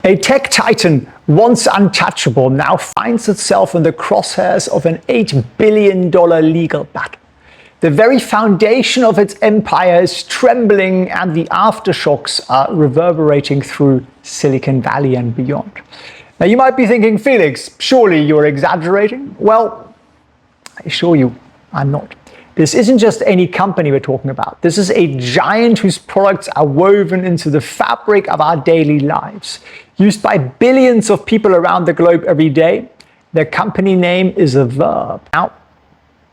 A tech titan, once untouchable, now finds itself in the crosshairs of an $8 billion legal battle. The very foundation of its empire is trembling, and the aftershocks are reverberating through Silicon Valley and beyond. Now, you might be thinking, Felix, surely you're exaggerating? Well, I assure you, I'm not. This isn't just any company we're talking about. This is a giant whose products are woven into the fabric of our daily lives, used by billions of people around the globe every day. Their company name is a verb. Now,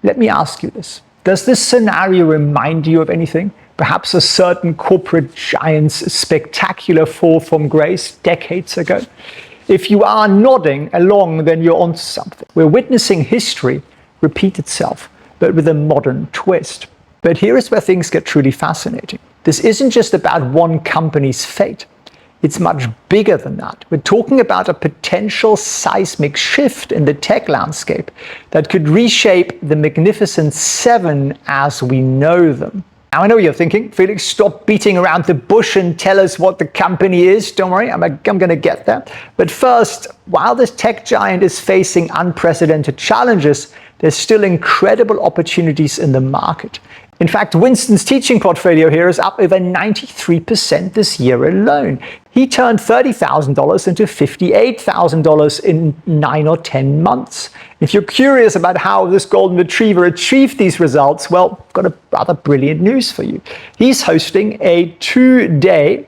let me ask you this. Does this scenario remind you of anything? Perhaps a certain corporate giant's spectacular fall from grace decades ago? If you are nodding along, then you're onto something. We're witnessing history repeat itself, but with a modern twist. But here is where things get truly fascinating. This isn't just about one company's fate. It's much bigger than that. We're talking about a potential seismic shift in the tech landscape that could reshape the Magnificent Seven as we know them. Now, I know you're thinking, Felix, stop beating around the bush and tell us what the company is. Don't worry, I'm going to get there. But first, while this tech giant is facing unprecedented challenges, there's still incredible opportunities in the market. In fact, Winston's teaching portfolio here is up over 93% this year alone. He turned $30,000 into $58,000 in 9 or 10 months. If you're curious about how this golden retriever achieved these results, well, I've got a rather brilliant news for you. He's hosting a 2-day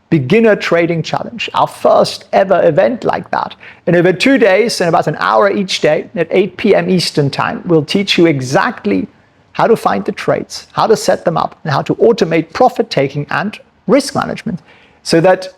beginner trading challenge, our first ever event like that. And over 2 days and about an hour each day at 8 p.m. Eastern time, we'll teach you exactly how to find the trades, how to set them up, and how to automate profit taking and risk management so that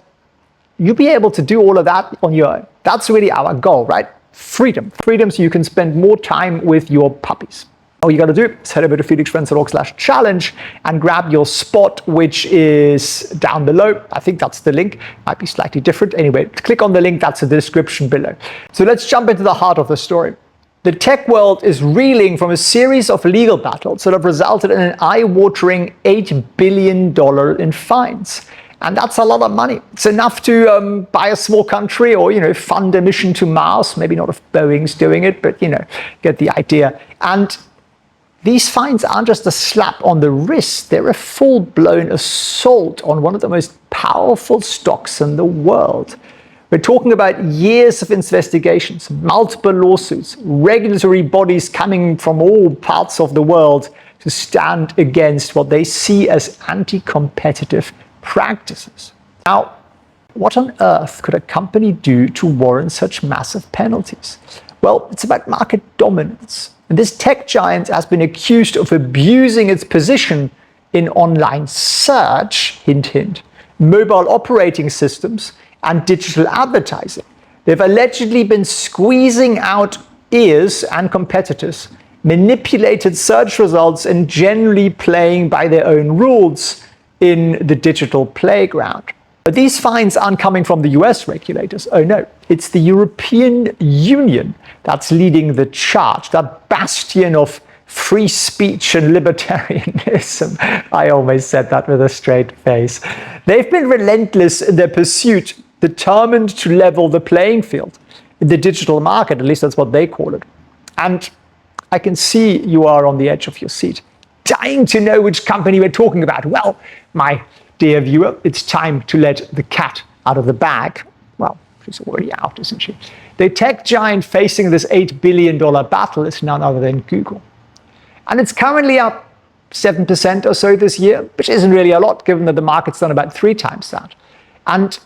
you'll be able to do all of that on your own. That's really our goal, right? Freedom. Freedom so you can spend more time with your puppies. All you got to do is head over to felixprehn.org/challenge and grab your spot, which is down below. I think that's the link. Might be slightly different. Anyway, click on the link. That's in the description below. So let's jump into the heart of the story. The tech world is reeling from a series of legal battles that have resulted in an eye-watering $8 billion in fines. And that's a lot of money. It's enough to buy a small country or, fund a mission to Mars. Maybe not if Boeing's doing it, but, get the idea. And these fines aren't just a slap on the wrist. They're a full-blown assault on one of the most powerful stocks in the world. We're talking about years of investigations, multiple lawsuits, regulatory bodies coming from all parts of the world to stand against what they see as anti-competitive practices. Now, what on earth could a company do to warrant such massive penalties? Well, it's about market dominance. And this tech giant has been accused of abusing its position in online search, hint, hint, mobile operating systems, and digital advertising. They've allegedly been squeezing out ears and competitors, manipulated search results, and generally playing by their own rules in the digital playground. But these fines aren't coming from the US regulators. Oh no, it's the European Union that's leading the charge, that bastion of free speech and libertarianism. I always said that with a straight face. They've been relentless in their pursuit, determined to level the playing field in the digital market, at least that's what they call it. And I can see you are on the edge of your seat, dying to know which company we're talking about. Well, my dear viewer, it's time to let the cat out of the bag. Well, she's already out, isn't she? The tech giant facing this $8 billion battle is none other than Google. And it's currently up 7% or so this year, which isn't really a lot given that the market's done about 3 times that. And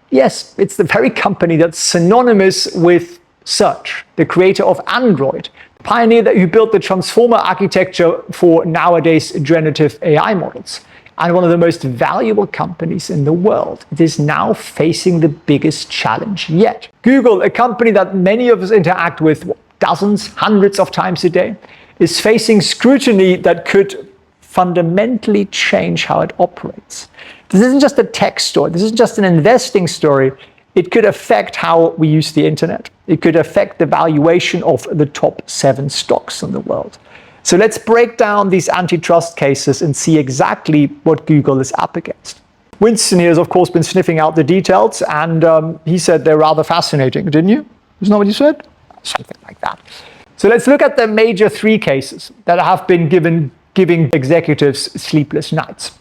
yes, it's the very company that's synonymous with search, the creator of Android, the pioneer who built the transformer architecture for nowadays generative AI models, and one of the most valuable companies in the world. It is now facing the biggest challenge yet. Google, a company that many of us interact with dozens, hundreds of times a day, is facing scrutiny that could fundamentally change how it operates. This isn't just a tech story. This isn't just an investing story. It could affect how we use the internet. It could affect the valuation of the top 7 stocks in the world. So let's break down these antitrust cases and see exactly what Google is up against. Winston here has, of course, been sniffing out the details, and he said they're rather fascinating, didn't you? Isn't that what you said? Something like that. So let's look at the major three cases that have been giving executives sleepless nights.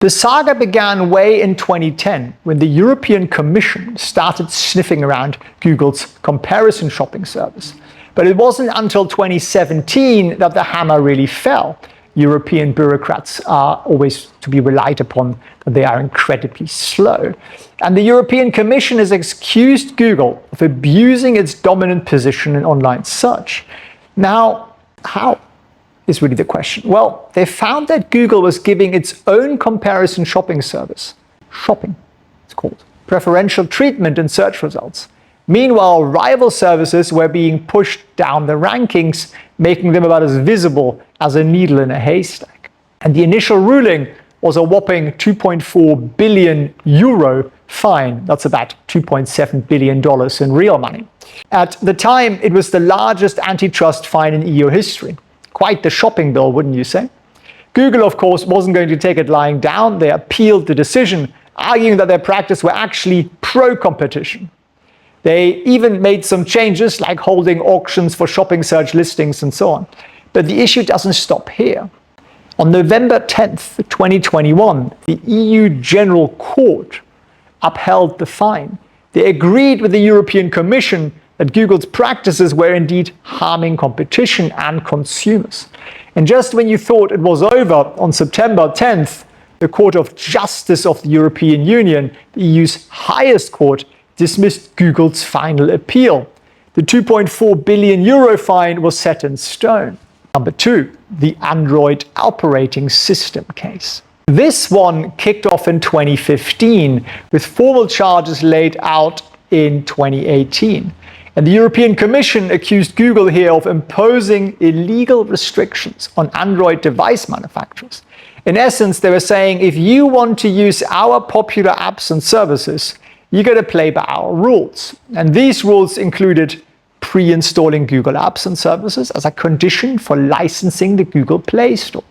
The saga began way in 2010 when the European Commission started sniffing around Google's comparison shopping service. But it wasn't until 2017 that the hammer really fell. European bureaucrats are always to be relied upon, that they are incredibly slow. And the European Commission has accused Google of abusing its dominant position in online search. Now, how is really the question? Well, they found that Google was giving its own comparison shopping service, shopping it's called, preferential treatment in search results. Meanwhile, rival services were being pushed down the rankings, making them about as visible as a needle in a haystack. And the initial ruling was a whopping 2.4 billion euro fine. That's about $2.7 billion in real money. At the time, it was the largest antitrust fine in EU history. Quite the shopping bill, wouldn't you say? Google, of course, wasn't going to take it lying down. They appealed the decision, arguing that their practice were actually pro-competition. They even made some changes, like holding auctions for shopping search listings and so on. But the issue doesn't stop here. On November 10th, 2021, the EU General Court upheld the fine. They agreed with the European Commission that Google's practices were indeed harming competition and consumers. And just when you thought it was over, on September 10th, the Court of Justice of the European Union, the EU's highest court, dismissed Google's final appeal. The 2.4 billion euro fine was set in stone. Number two, the Android operating system case. This one kicked off in 2015 with formal charges laid out in 2018. And the European Commission accused Google here of imposing illegal restrictions on Android device manufacturers. In essence, they were saying, if you want to use our popular apps and services, you got to play by our rules. And these rules included pre-installing Google apps and services as a condition for licensing the Google Play Store.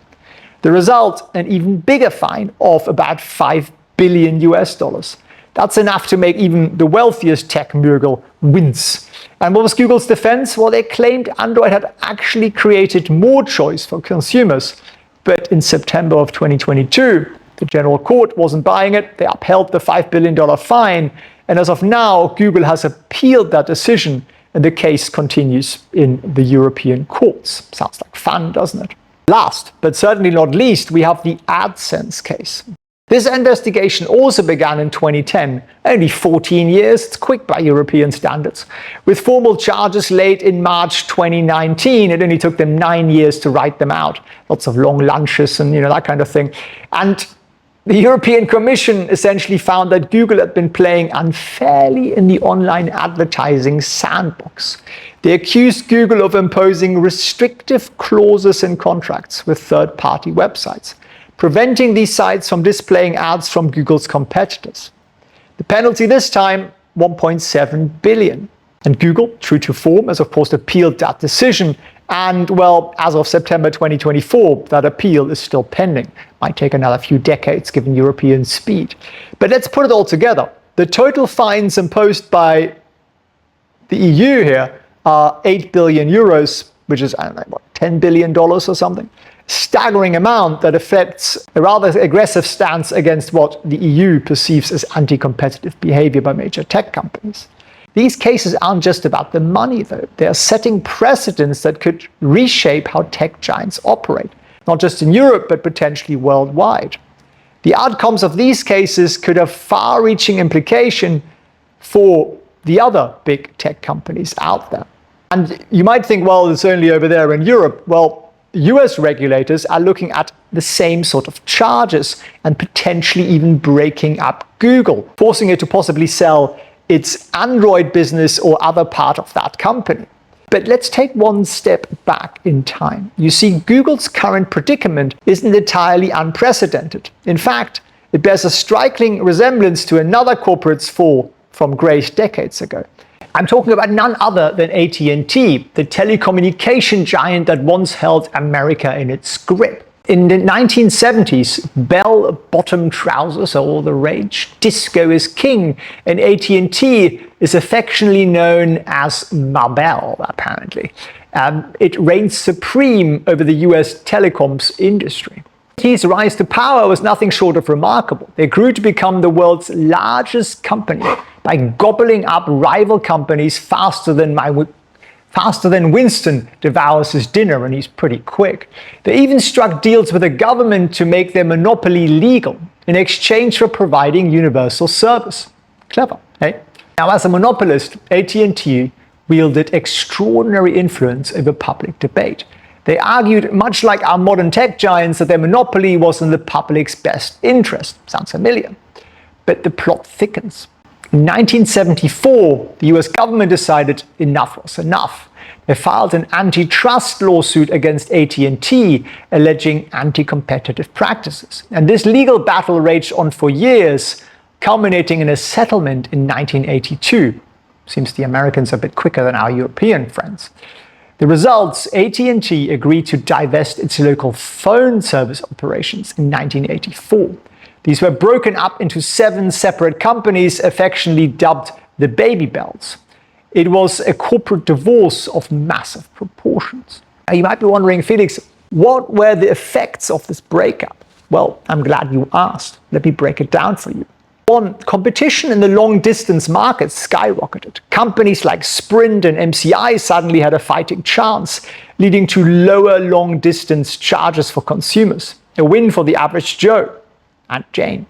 The result, an even bigger fine of about $5 billion US. That's enough to make even the wealthiest tech mogul wince. And what was Google's defense? Well, they claimed Android had actually created more choice for consumers. But in September of 2022, the General Court wasn't buying it. They upheld the $5 billion fine. And as of now, Google has appealed that decision, and the case continues in the European courts. Sounds like fun, doesn't it? Last, but certainly not least, we have the AdSense case. This investigation also began in 2010, only 14 years, it's quick by European standards. With formal charges laid in March 2019, it only took them 9 years to write them out. Lots of long lunches and that kind of thing. And the European Commission essentially found that Google had been playing unfairly in the online advertising sandbox. They accused Google of imposing restrictive clauses in contracts with third-party websites, preventing these sites from displaying ads from Google's competitors. The penalty this time, 1.7 billion. And Google, true to form, has of course appealed that decision. And well, as of September 2024, that appeal is still pending. Might take another few decades given European speed. But let's put it all together. The total fines imposed by the EU here are 8 billion euros, which is, I don't know, what, $10 billion or something? Staggering amount that affects a rather aggressive stance against what the EU perceives as anti-competitive behavior by major tech companies. These cases aren't just about the money, though. They are setting precedents that could reshape how tech giants operate, not just in Europe, but potentially worldwide. The outcomes of these cases could have far-reaching implication for the other big tech companies out there. And you might think, well, it's only over there in Europe. Well, US regulators are looking at the same sort of charges and potentially even breaking up Google, forcing it to possibly sell its Android business or other part of that company. But let's take one step back in time. You see, Google's current predicament isn't entirely unprecedented. In fact, it bears a striking resemblance to another corporate's fall from great decades ago. I'm talking about none other than AT&T, the telecommunication giant that once held America in its grip. In the 1970s, bell-bottom trousers are all the rage. Disco is king, and AT&T is affectionately known as Marbell, apparently. It reigns supreme over the US telecoms industry. AT&T's rise to power was nothing short of remarkable. They grew to become the world's largest company by gobbling up rival companies faster than Winston devours his dinner, and he's pretty quick. They even struck deals with the government to make their monopoly legal in exchange for providing universal service. Clever, eh? Now, as a monopolist, AT&T wielded extraordinary influence over public debate. They argued, much like our modern tech giants, that their monopoly was in the public's best interest. Sounds familiar. But the plot thickens. In 1974, the US government decided enough was enough. They filed an antitrust lawsuit against AT&T, alleging anti-competitive practices. And this legal battle raged on for years, culminating in a settlement in 1982. Seems the Americans are a bit quicker than our European friends. The results: AT&T agreed to divest its local phone service operations in 1984. These were broken up into 7 separate companies, affectionately dubbed the Baby Bells. It was a corporate divorce of massive proportions. Now, you might be wondering, Felix, what were the effects of this breakup? Well, I'm glad you asked. Let me break it down for you. 1. Competition in the long-distance market skyrocketed. Companies like Sprint and MCI suddenly had a fighting chance, leading to lower long-distance charges for consumers. A win for the average Joe and Jane.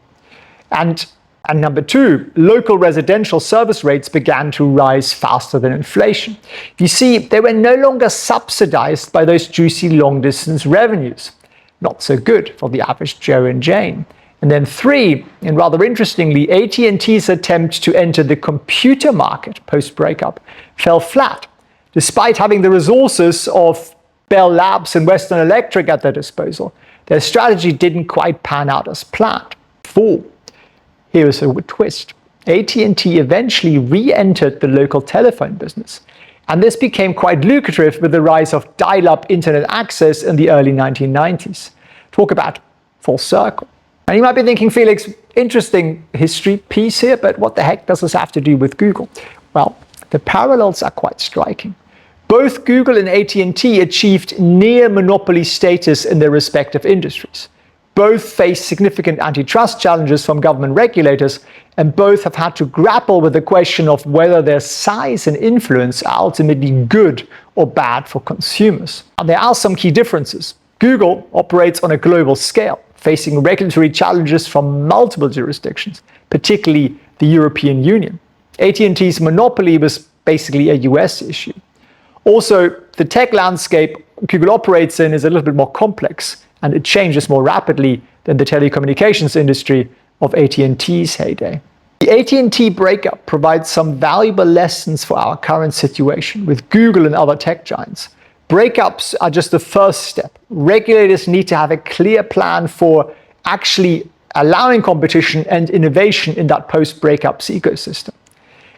And number 2, local residential service rates began to rise faster than inflation. You see, they were no longer subsidized by those juicy long-distance revenues. Not so good for the average Joe and Jane. And then 3, and rather interestingly, AT&T's attempt to enter the computer market post-breakup fell flat. Despite having the resources of Bell Labs and Western Electric at their disposal, their strategy didn't quite pan out as planned. 4. Here is a twist. AT&T eventually re-entered the local telephone business. And this became quite lucrative with the rise of dial-up internet access in the early 1990s. Talk about full circle. And you might be thinking, Felix, interesting history piece here, but what the heck does this have to do with Google? Well, the parallels are quite striking. Both Google and AT&T achieved near monopoly status in their respective industries. Both face significant antitrust challenges from government regulators, and both have had to grapple with the question of whether their size and influence are ultimately good or bad for consumers. And there are some key differences. Google operates on a global scale, facing regulatory challenges from multiple jurisdictions, particularly the European Union. AT&T's monopoly was basically a US issue. Also, the tech landscape Google operates in is a little bit more complex, and it changes more rapidly than the telecommunications industry of AT&T's heyday. The AT&T breakup provides some valuable lessons for our current situation with Google and other tech giants. Breakups are just the first step. Regulators need to have a clear plan for actually allowing competition and innovation in that post-breakups ecosystem.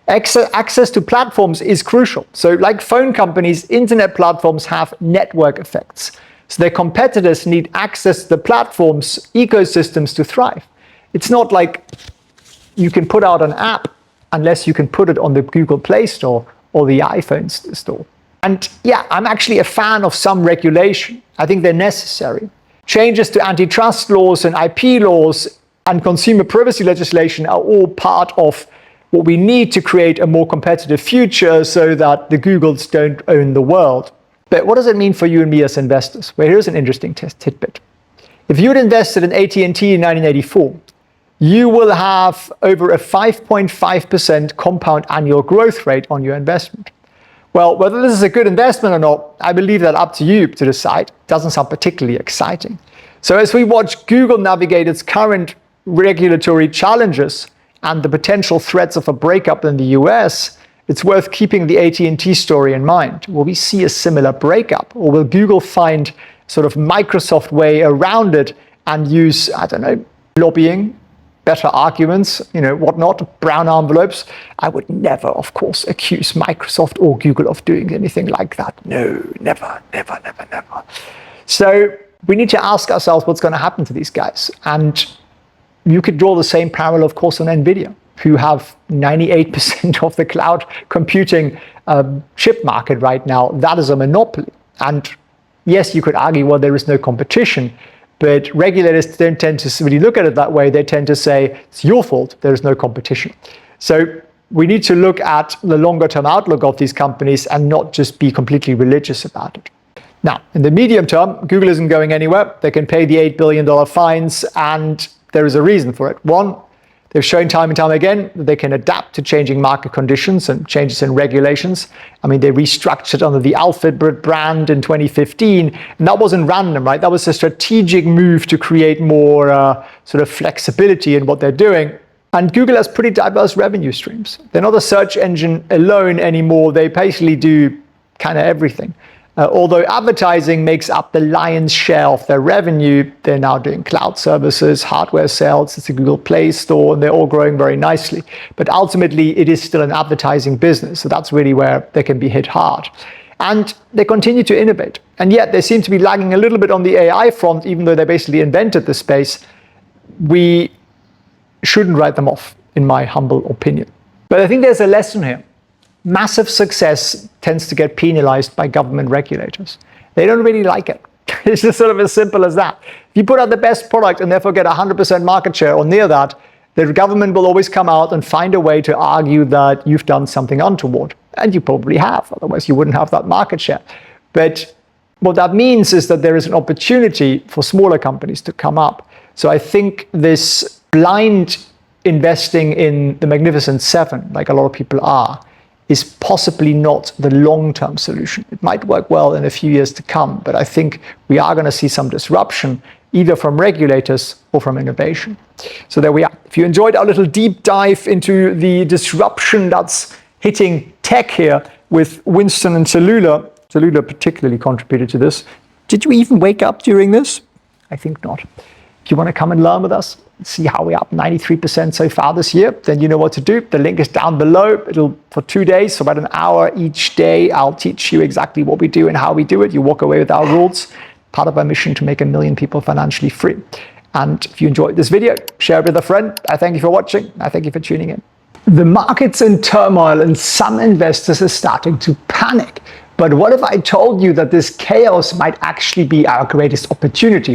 Access to platforms is crucial. So like phone companies, internet platforms have network effects. So their competitors need access to the platforms, ecosystems to thrive. It's not like you can put out an app unless you can put it on the Google Play Store or the iPhone store. And yeah, I'm actually a fan of some regulation. I think they're necessary. Changes to antitrust laws and IP laws and consumer privacy legislation are all part of what we need to create a more competitive future so that the Googles don't own the world. But what does it mean for you and me as investors? Well, here's an interesting tidbit. If you had invested in AT&T in 1984, you will have over a 5.5% compound annual growth rate on your investment. Well, whether this is a good investment or not, I will leave that up to you to decide. It doesn't sound particularly exciting. So as we watch Google navigate its current regulatory challenges and the potential threats of a breakup in the US, it's worth keeping the AT&T story in mind. Will we see a similar breakup, or will Google find sort of Microsoft way around it and use, I don't know, lobbying, better arguments, whatnot, brown envelopes? I would never, of course, accuse Microsoft or Google of doing anything like that. No, never, never, never, never. So we need to ask ourselves what's going to happen to these guys. And you could draw the same parallel, of course, on NVIDIA, who have 98% of the cloud computing chip market right now. That is a monopoly. And yes, you could argue, well, there is no competition, but regulators don't tend to really look at it that way. They tend to say, it's your fault, there is no competition. So we need to look at the longer term outlook of these companies and not just be completely religious about it. Now, in the medium term, Google isn't going anywhere. They can pay the $8 billion fines, and there is a reason for it. One, they've shown time and time again that they can adapt to changing market conditions and changes in regulations. I mean, they restructured under the Alphabet brand in 2015, and that wasn't random, right? That was a strategic move to create more sort of flexibility in what they're doing. And Google has pretty diverse revenue streams. They're not a search engine alone anymore. They basically do kind of everything. Although advertising makes up the lion's share of their revenue, they're now doing cloud services, hardware sales, it's a Google Play Store, and they're all growing very nicely. But ultimately, it is still an advertising business, so that's really where they can be hit hard. And they continue to innovate. And yet, they seem to be lagging a little bit on the AI front, even though they basically invented the space. We shouldn't write them off, in my humble opinion. But I think there's a lesson here. Massive success tends to get penalized by government regulators. They don't really like it. It's just sort of as simple as that. If you put out the best product and therefore get 100% market share or near that, the government will always come out and find a way to argue that you've done something untoward. And you probably have, otherwise you wouldn't have that market share. But what that means is that there is an opportunity for smaller companies to come up. So I think this blind investing in the Magnificent Seven, like a lot of people are, is possibly not the long-term solution. It might work well in a few years to come, but I think we are going to see some disruption, either from regulators or from innovation. So there we are. If you enjoyed our little deep dive into the disruption that's hitting tech here with Winston and Tallulah particularly contributed to this. Did you even wake up during this? I think not. If you want to come and learn with us, see how we're up 93% so far this year, then you know what to do. The link is down below. It'll for 2 days, so about an hour each day, I'll teach you exactly what we do and how we do it. You walk away with our rules, part of our mission to make 1 million people financially free. And if you enjoyed this video, share it with a friend. I thank you for watching. I thank you for tuning in. The market's in turmoil and some investors are starting to panic. But what if I told you that this chaos might actually be our greatest opportunity?